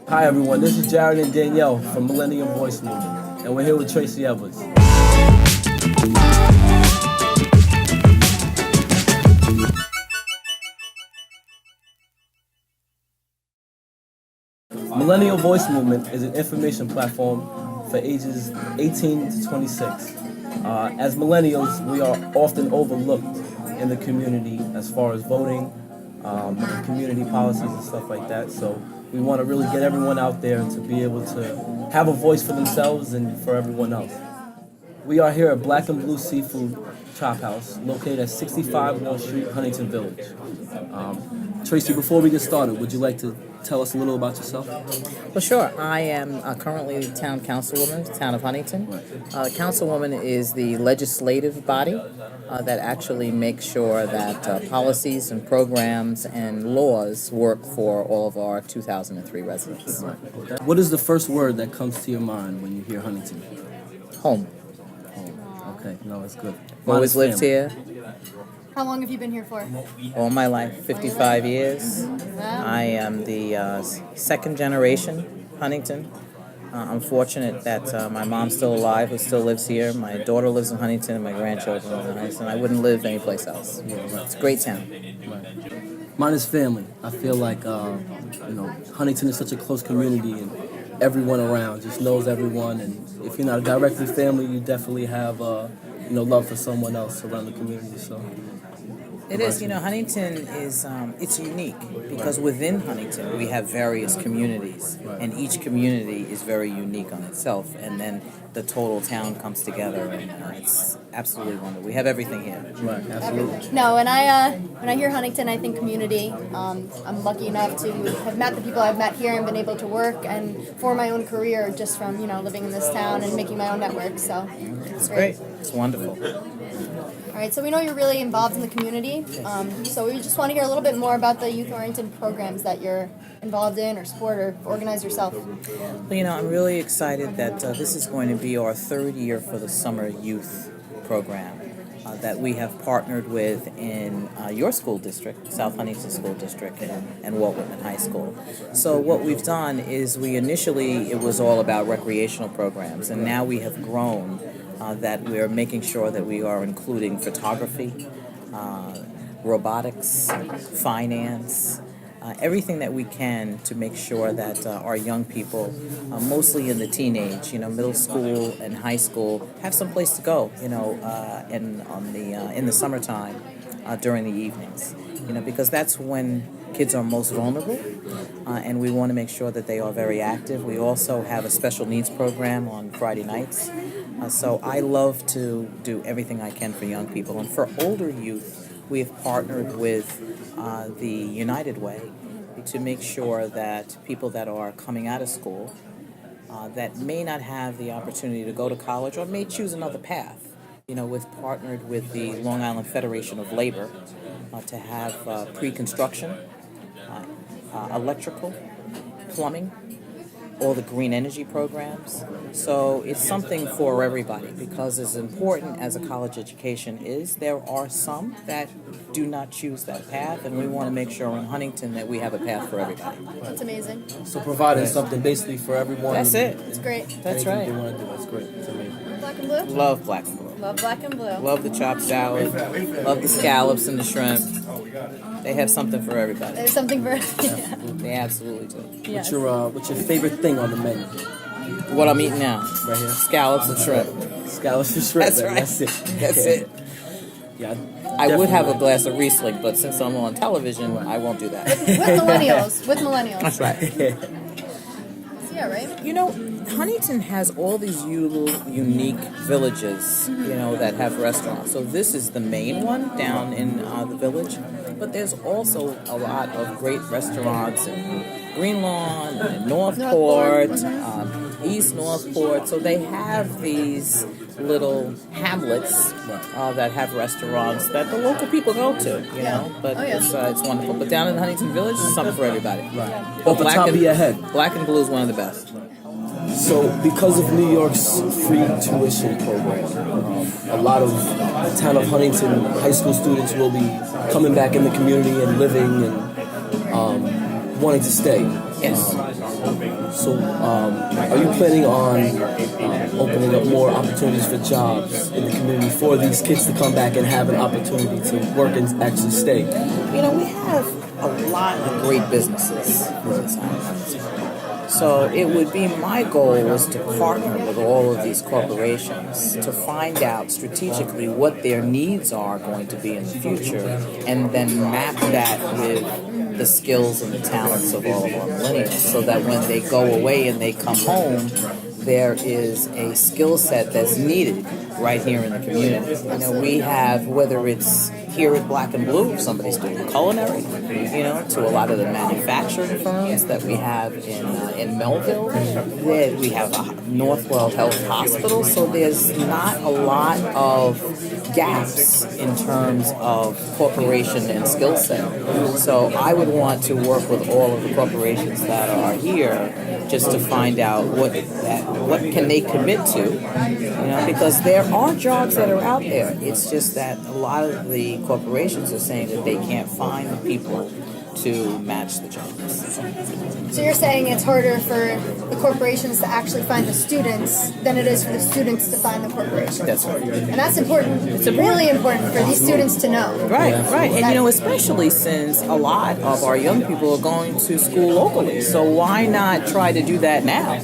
Hi everyone, this is Jared and Danielle from Millennial Voice Movement, and we're here with Tracey A. Millennial Voice Movement is an information platform for ages 18 to 26. As millennials, we are often overlooked in the community as far as voting, community policies and stuff like that. So we want to really get everyone out there to be able to have a voice for themselves and for everyone else. We are here at Black and Blue Seafood Chop House, located at 65 Wall Street, Huntington Village. Tracy, before we get started, would you like to tell us a little about yourself? Well, sure. I am currently the town councilwoman of the Town of Huntington. Councilwoman is the legislative body that actually makes sure that policies and programs and laws work for all of our 2003 residents. Okay. What is the first word that comes to your mind when you hear Huntington? Home. Home. Okay, no, it's good. Always lived here How long have you been here for? all my life, 55 years. I am the second generation Huntington. I'm fortunate that my mom's still alive, who still lives here. My daughter lives in Huntington, and my grandchildren live in Huntington. I wouldn't live anyplace else. It's a great town. Mine is family. I feel like Huntington is such a close community, and everyone around just knows everyone. And if you're not directly family, you definitely have love for someone else around the community. So. It is, Huntington is, it's unique because within Huntington we have various communities, and each community is very unique on itself, and then the total town comes together, and it's absolutely wonderful. We have everything here. Right, absolutely. No, and when I hear Huntington, I think community. I'm lucky enough to have met the people I've met here and been able to work and for my own career just from living in this town and making my own network. So it's great. It's wonderful. All right, so we know you're really involved in the community. So we just want to hear a little bit more about the youth-oriented programs that you're involved in or support or organize yourself. Well, I'm really excited that this is going to be our third year for the summer youth program that we have partnered with in your school district, South Huntington School District, and Walt Whitman High School. So what we've done is it was all about recreational programs, and now we have grown that we are making sure that we are including photography, robotics, finance, everything that we can to make sure that our young people, mostly in the teenage, middle school and high school, have some place to go, in the summertime during the evenings, because that's when kids are most vulnerable, and we want to make sure that they are very active. We also have a special needs program on Friday nights. So I love to do everything I can for young people. And for older youth, we have partnered with the United Way to make sure that people that are coming out of school that may not have the opportunity to go to college or may choose another path, we've partnered with the Long Island Federation of Labor to have pre-construction, electrical, plumbing, all the green energy programs. So it's something for everybody, because as important as a college education is, there are some that do not choose that path, and we want to make sure in Huntington that we have a path for everybody. That's amazing. So providing something basically for everyone. That's it. It's great. That's right. They want to do. That's great. It's amazing. Black and blue? Love black and blue. Love black and blue. Love the chopped salad. Love the scallops and the shrimp. They have something for everybody. There's something for They absolutely do. Yes. What's your favorite thing on the menu? What I'm eating now. Right here. Scallops and shrimp. Scallops and shrimp. That's right. That's it. That's it. Yeah. I would have a glass of Riesling, but since I'm on television, I won't do that. With millennials. That's right. Yeah, right? Huntington has all these unique villages, that have restaurants. So this is the main one down in the village. But there's also a lot of great restaurants in Green Lawn, and Northport, East Northport. So they have these little hamlets that have restaurants that the local people go to, But it's wonderful. But down in the Huntington Village, it's something for everybody. Right. Off the top of your head. Black and Blue is one of the best. So, because of New York's free tuition program, a lot of Town of Huntington high school students will be coming back in the community and living and wanting to stay. Yes. So, are you planning on opening up more opportunities for jobs in the community for these kids to come back and have an opportunity to work and actually stay? You know, we have a lot of great businesses in this island. So it would be my goal is to partner with all of these corporations to find out strategically what their needs are going to be in the future, and then map that with the skills and the talents of all of our millennials, so that when they go away and they come home, there is a skill set that's needed right here in the community. You know, we have, whether it's here at Black and Blue, if somebody's doing culinary, you know, to a lot of the manufacturing firms that we have in Melville, that we have a Northwell Health Hospital, so there's not a lot of gaps in terms of corporation and skill set. So I would want to work with all of the corporations that are here just to find out what can they commit to, you know, because there are jobs that are out there. It's just that a lot of the corporations are saying that they can't find the people to match the jobs. So you're saying it's harder for the corporations to actually find the students than it is for the students to find the corporations. That's right. And that's important. It's really important for these students to know. Right. And you know, especially since a lot of our young people are going to school locally. So why not try to do that now?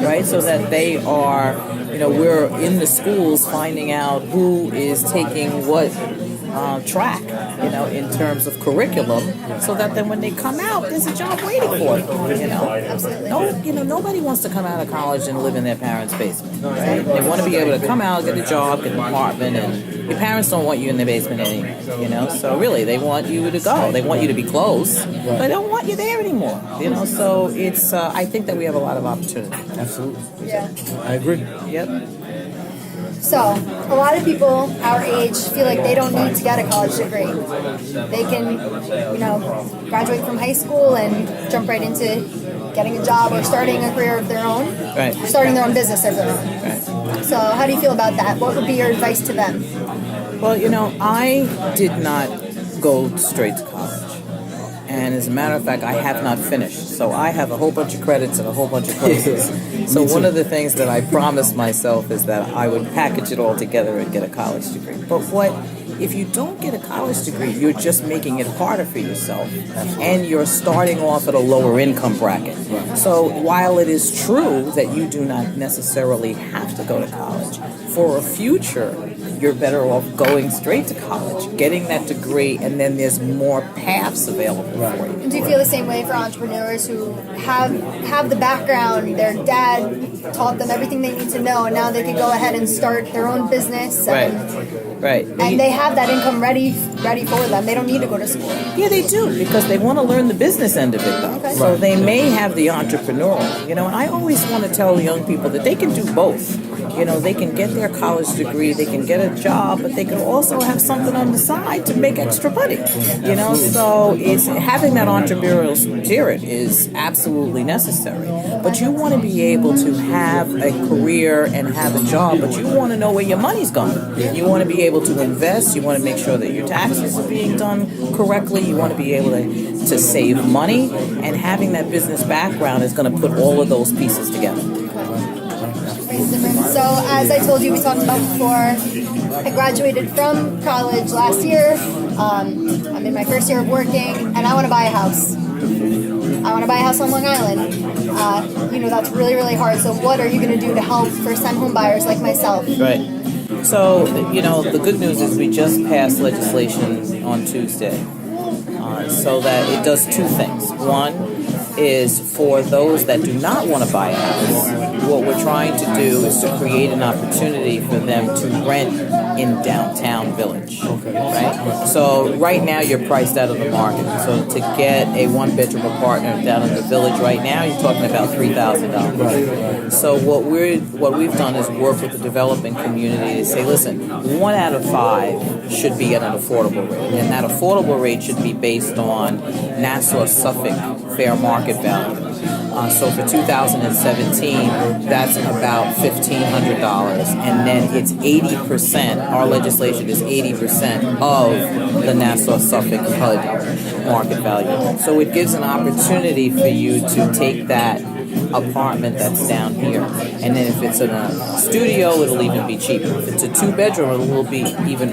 Right? So that they are, you know, we're in the schools finding out who is taking what track, you know, in terms of curriculum, so that then when they come out, there's a job waiting for them. You know, Absolutely. Nobody wants to come out of college and live in their parents' basement. Right? They want to be able to come out, get a job, get an apartment, and your parents don't want you in their basement anymore. You know, so really, they want you to go. They want you to be close, but they don't want you there anymore. You know, so it's. I think that we have a lot of opportunity. Absolutely. Yeah. I agree. Yep. So, a lot of people our age feel like they don't need to get a college degree. They can, you know, graduate from high school and jump right into getting a job or starting a career of their own. Right. Starting their own business of their own. Right. So, how do you feel about that? What would be your advice to them? Well, you know, I did not go straight to college. And as a matter of fact, I have not finished. So I have a whole bunch of credits and a whole bunch of courses. So one of the things that I promised myself is that I would package it all together and get a college degree. But if you don't get a college degree, you're just making it harder for yourself. And you're starting off at a lower income bracket. So while it is true that you do not necessarily have to go to college, for a future, you're better off going straight to college, getting that degree, and then there's more paths available for you. And do you feel the same way for entrepreneurs who have the background, their dad taught them everything they need to know, and now they can go ahead and start their own business? Right. And they have that income ready for them. They don't need to go to school. Yeah, they do, because they want to learn the business end of it, though. Okay. So they may have the entrepreneurial, you know, and I always want to tell young people that they can do both. You know, they can get their college degree, they can get a job, but they can also have something on the side to make extra money. You know, so it's having that entrepreneurial spirit is absolutely necessary. But you want to be able to have a career and have a job, but you want to know where your money's going. You want to be able to invest. You want to make sure that your taxes are being done correctly. You want to be able to save money, and having that business background is going to put all of those pieces together. So, as I told you, we talked about before, I graduated from college last year. I'm in my first year of working, and I want to buy a house. I want to buy a house on Long Island. You know, that's really, really hard. So what are you going to do to help first-time home buyers like myself? Right. So, you know, the good news is we just passed legislation on Tuesday, so that it does two things. One is for those that do not want to buy a house, what we're trying to do is to create an opportunity for them to rent in downtown Village. Right? So right now you're priced out of the market. So to get a one-bedroom apartment down in the Village right now, you're talking about $3,000. So what we've done is work with the developing community to say, listen, 1 out of 5 should be at an affordable rate, and that affordable rate should be based on Nassau Suffolk fair market value. So for 2017, that's about $1,500, and then it's 80%. Our legislation is 80% of the Nassau-Suffolk HUD market value. So it gives an opportunity for you to take that apartment that's down here, and then if it's in a studio, it'll even be cheaper. If it's a 2-bedroom,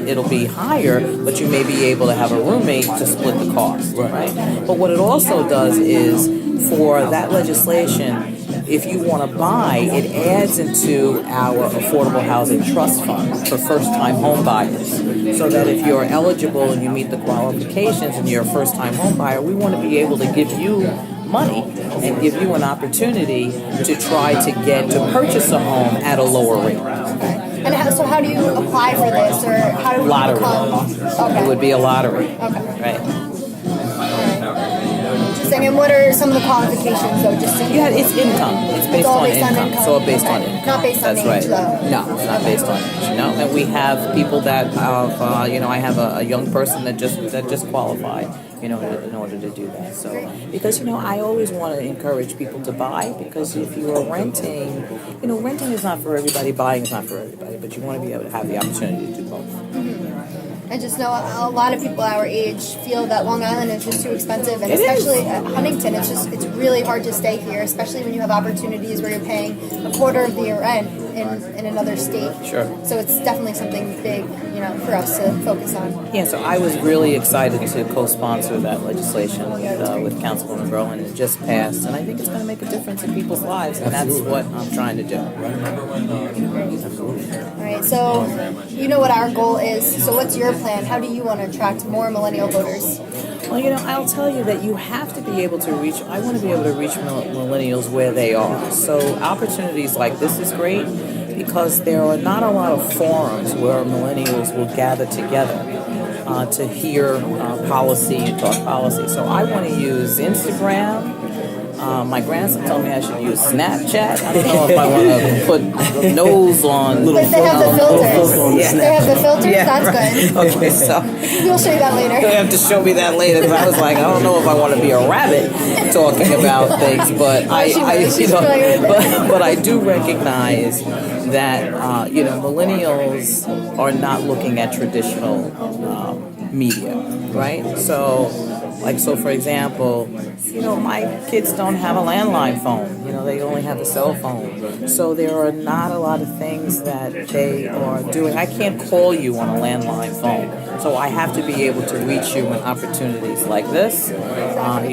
it'll be higher, but you may be able to have a roommate to split the cost, right? But what it also does is, for that legislation, if you want to buy, it adds into our Affordable Housing Trust Fund for first-time home buyers. So that if you're eligible and you meet the qualifications and you're a first-time home buyer, we want to be able to give you money and give you an opportunity to try to purchase a home at a lower rate. And how do you apply for this, or how do you Lottery. become? Okay. It would be a lottery. Okay. Right. Interesting. And what are some of the qualifications, though? Just to It's income. It's based all on based on income. income. It's all based on Okay. income. Not based on That's age, right. though. No, it's not based on age. No, and we have people that have, I have a young person that just qualified, in order to do that. So, because I always want to encourage people to buy, because if you are renting, renting is not for everybody, buying is not for everybody, but you want to be able to have the opportunity to do both. I just know a lot of people our age feel that Long Island is just too expensive, and especially at Huntington, it's really hard to stay here, especially when you have opportunities where you're paying a quarter of the rent in another state. Sure. So it's definitely something big, for us to focus on. Yeah, so I was really excited to co-sponsor that legislation with Councilwoman Berlin. It just passed, and I think it's going to make a difference in people's lives, and that's what I'm trying to do. All right, so you know what our goal is. So what's your plan? How do you want to attract more millennial voters? Well, I'll tell you that you have to be able to reach, I want to be able to reach millennials where they are. So opportunities like this is great, because there are not a lot of forums where millennials will gather together to hear policy and talk policy. So I want to use Instagram. My grandson told me I should use Snapchat. I don't know if I want to put nose on. But they have the filters. Yeah. They have the filters? Yeah. That's good. Okay, so We'll show you that you later. have to show me that later, because I was like, I don't know if I want to be a rabbit talking about things, but but I do recognize that millennials are not looking at traditional media, right? So for example, my kids don't have a landline phone. They only have a cell phone. So there are not a lot of things that they are doing. I can't call you on a landline phone. So I have to be able to reach you in opportunities like this, and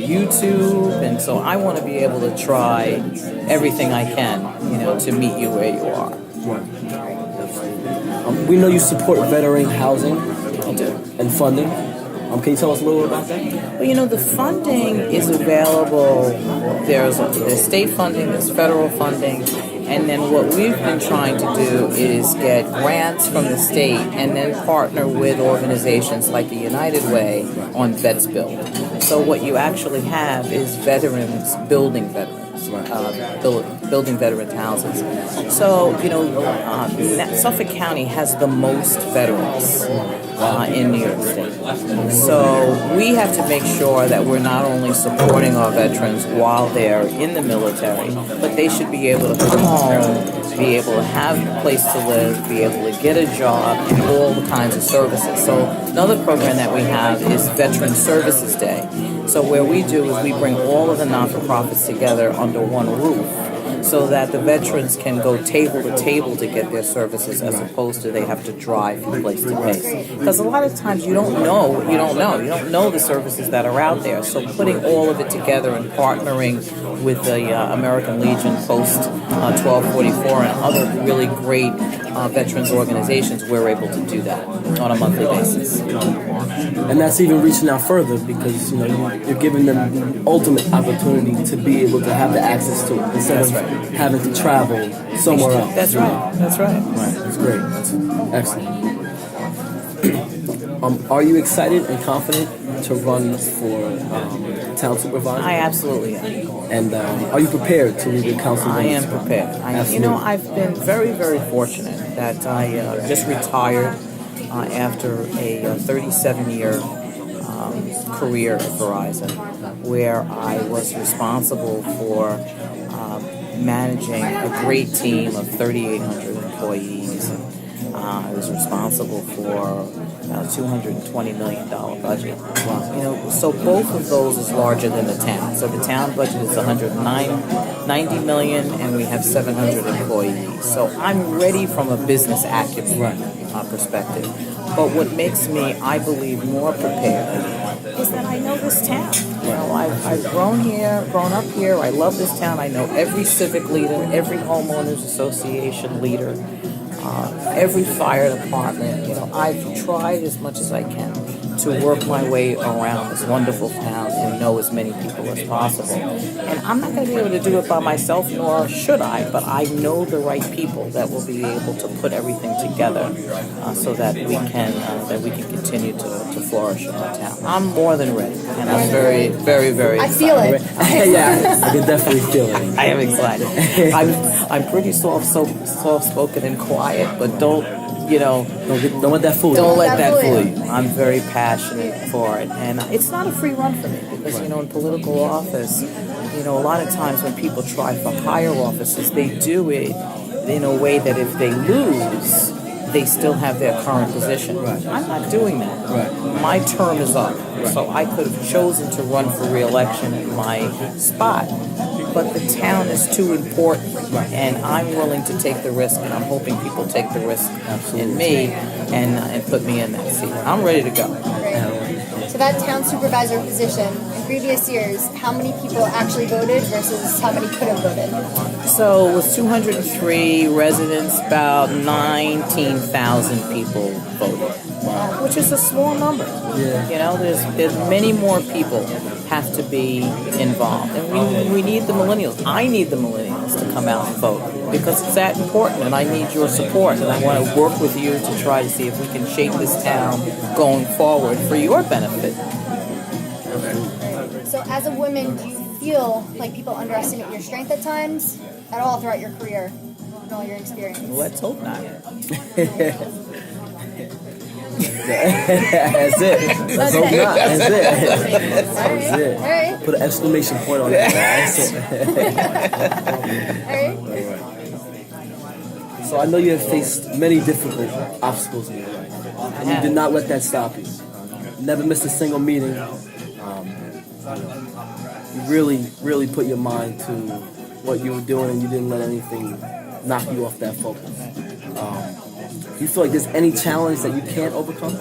YouTube. And so I want to be able to try everything I can, to meet you where you are. We know you support veteran housing and funding. Can you tell us a little about that? Well, the funding is available. There's state funding, there's federal funding, and then what we've been trying to do is get grants from the state and then partner with organizations like the United Way on Vets Build. So what you actually have is veterans building veterans. Building veterans houses. So, Suffolk County has the most veterans in New York State. So we have to make sure that we're not only supporting our veterans while they're in the military, but they should be able to come home, be able to have a place to live, be able to get a job, and all the kinds of services. So another program that we have is Veteran Services Day. So where we do is we bring all of the not-for-profits together under one roof, so that the veterans can go table to table to get their services, as opposed to they have to drive from place to place. Because a lot of times you don't know the services that are out there. So putting all of it together and partnering with the American Legion Post 1244 and other really great veterans organizations, we're able to do that on a monthly basis. And that's even reaching out further, because you're giving them the ultimate opportunity to be able to have the access to it instead of having to travel somewhere else. That's right. That's right. Right. That's great. That's excellent. Are you excited and confident to run for town supervisor? I absolutely am. And are you prepared to lead the council? I am prepared. I've been very, very fortunate that I just retired after a 37-year career at Verizon. where I was responsible for managing a great team of 3,800 employees. I was responsible for a $220 million budget. So both of those is larger than the town. So the town budget is $190 million, and we have 700 employees. So I'm ready from a business acumen perspective. But what makes me, I believe, more prepared is that I know this town. I've grown up here. I love this town. I know every civic leader, every homeowners association leader, every fire department. I've tried as much as I can to work my way around this wonderful town and know as many people as possible. And I'm not going to be able to do it by myself, nor should I, but I know the right people that will be able to put everything together so that we can continue to flourish in our town. I'm more than ready, and I'm very, very, very excited. I feel it. Yeah, I can definitely feel it. I am excited. I'm pretty soft-spoken and quiet, but don't let that fool you. Don't let that fool you. I'm very passionate for it, and it's not a free run for me because in political office, a lot of times when people try for higher offices, they do it in a way that if they lose, they still have their current position. Right. I'm not doing that. Right. My term is up, so I could have chosen to run for re-election in my spot. But the town is too important, and I'm willing to take the risk, and I'm hoping people take the risk in me and put me in that seat. I'm ready to go. Great. So that town supervisor position, in previous years, how many people actually voted versus how many could have voted? So it was 203 residents, about 19,000 people voted, which is a small number. Yeah. There's many more people have to be involved, and we need the millennials. I need the millennials to come out and vote because it's that important, and I need your support, and I want to work with you to try to see if we can shape this town going forward for your benefit. So as a woman, do you feel like people underestimate your strength at times at all throughout your career and all your experience? Let's hope not. That's it. Let's hope not. That's it. That's it. All right. Put an exclamation point on that. That's it. All right. So I know you have faced many difficult obstacles in your life, and you did not let that stop you. You never missed a single meeting. You really, really put your mind to what you were doing, and you didn't let anything knock you off that focus. Do you feel like there's any challenge that you can't overcome?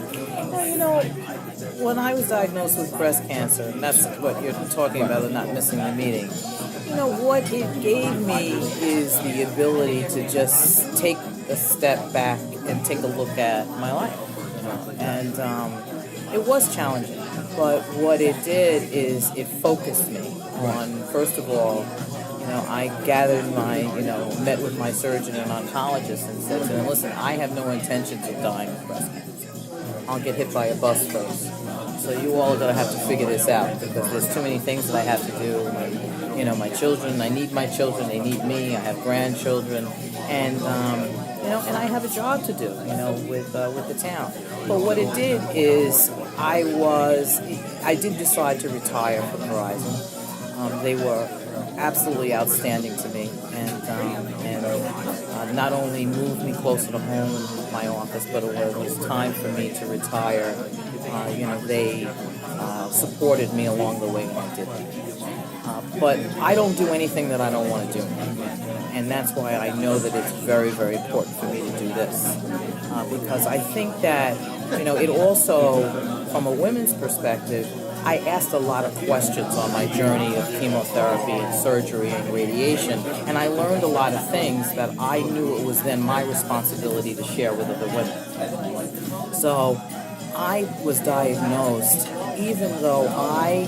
When I was diagnosed with breast cancer, and that's what you're talking about, not missing the meeting, what it gave me is the ability to just take a step back and take a look at my life. And it was challenging, but what it did is it focused me on, first of all, I gathered met with my surgeon and oncologist and said to them, listen, I have no intentions of dying of breast cancer. I'll get hit by a bus first. So you all are going to have to figure this out because there's too many things that I have to do. My children, I need my children, they need me, I have grandchildren, and and I have a job to do, with the town. But what it did is I did decide to retire from Verizon. They were absolutely outstanding to me, and not only moved me closer to home in my office, but it was time for me to retire. They supported me along the way when I did that. But I don't do anything that I don't want to do, and that's why I know that it's very, very important for me to do this, because I think that it also, from a women's perspective, I asked a lot of questions on my journey of chemotherapy and surgery and radiation, and I learned a lot of things that I knew it was then my responsibility to share with other women. So I was diagnosed, even though I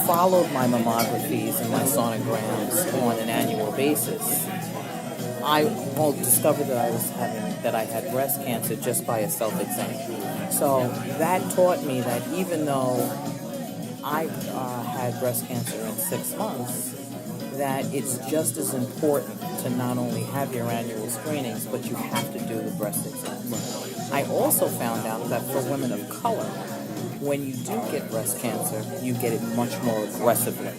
followed my mammographies and my sonograms on an annual basis. I discovered that I had breast cancer just by a self-exam. So that taught me that even though I had breast cancer in 6 months, that it's just as important to not only have your annual screenings, but you have to do the breast exam. I also found out that for women of color, when you do get breast cancer, you get it much more aggressively.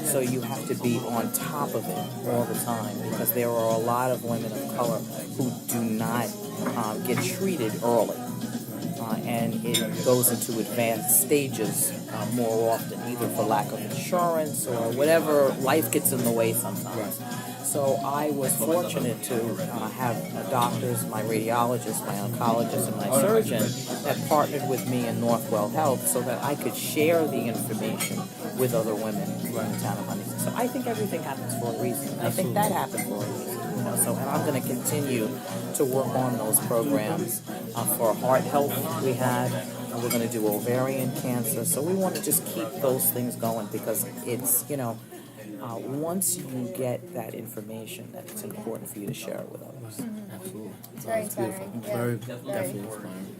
So you have to be on top of it all the time because there are a lot of women of color who do not get treated early. And it goes into advanced stages more often, either for lack of insurance or whatever. Life gets in the way sometimes. So I was fortunate to have doctors, my radiologist, my oncologist, and my surgeon that partnered with me in Northwell Health so that I could share the information with other women in the town of Huntington. So I think everything happens for a reason. I think that happened for a reason. So, and I'm going to continue to work on those programs for heart health. We had, and we're going to do ovarian cancer. So we want to just keep those things going because it's, once you get that information, that it's important for you to share it with others. Absolutely. It's very inspiring. Yeah. Very definitely inspiring.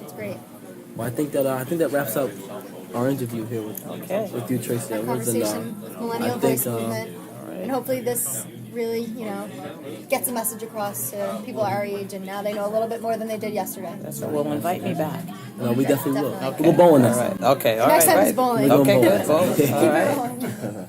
It's great. Well, I think that wraps up our interview here with you, Tracey. Our conversation, Millennial Voice Movement, and hopefully this really, gets a message across to people our age, and now they know a little bit more than they did yesterday. That's right. Well, invite me back. No, we definitely will. Definitely. We'll go bowling next All time. right. Okay. All Next right. time it's bowling. Okay. We'll Good. go Bowling. All right.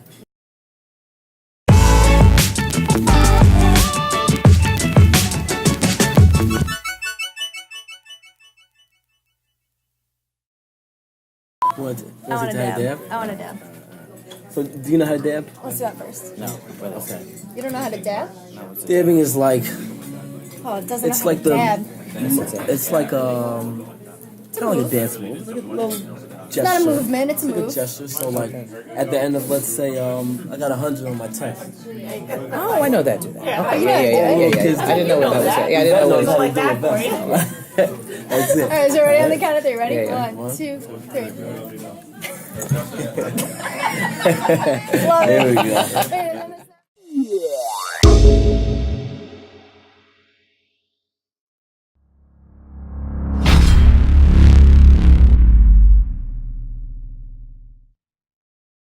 Was it I want to a have dab. dab? I want a dab. So, do you know how to dab? Let's do that first. No. But okay. You don't know how to dab? Dabbing is like, Oh, it doesn't it's know like how to dab. it's like it's kind of like a dance move. It's like a little gesture. It's not a movement, it's a It's like a move. gesture. So like at the end of, let's say, I got 100 on my tank. Oh, I know that. Do that. Okay. you know Yeah. I didn't know what that was. Yeah, I didn't know what Knows that how was. to do a vest. That's it. All right, so we're ready on the count of three. Ready? Yeah. 1, 2, 3. There we go. Love it.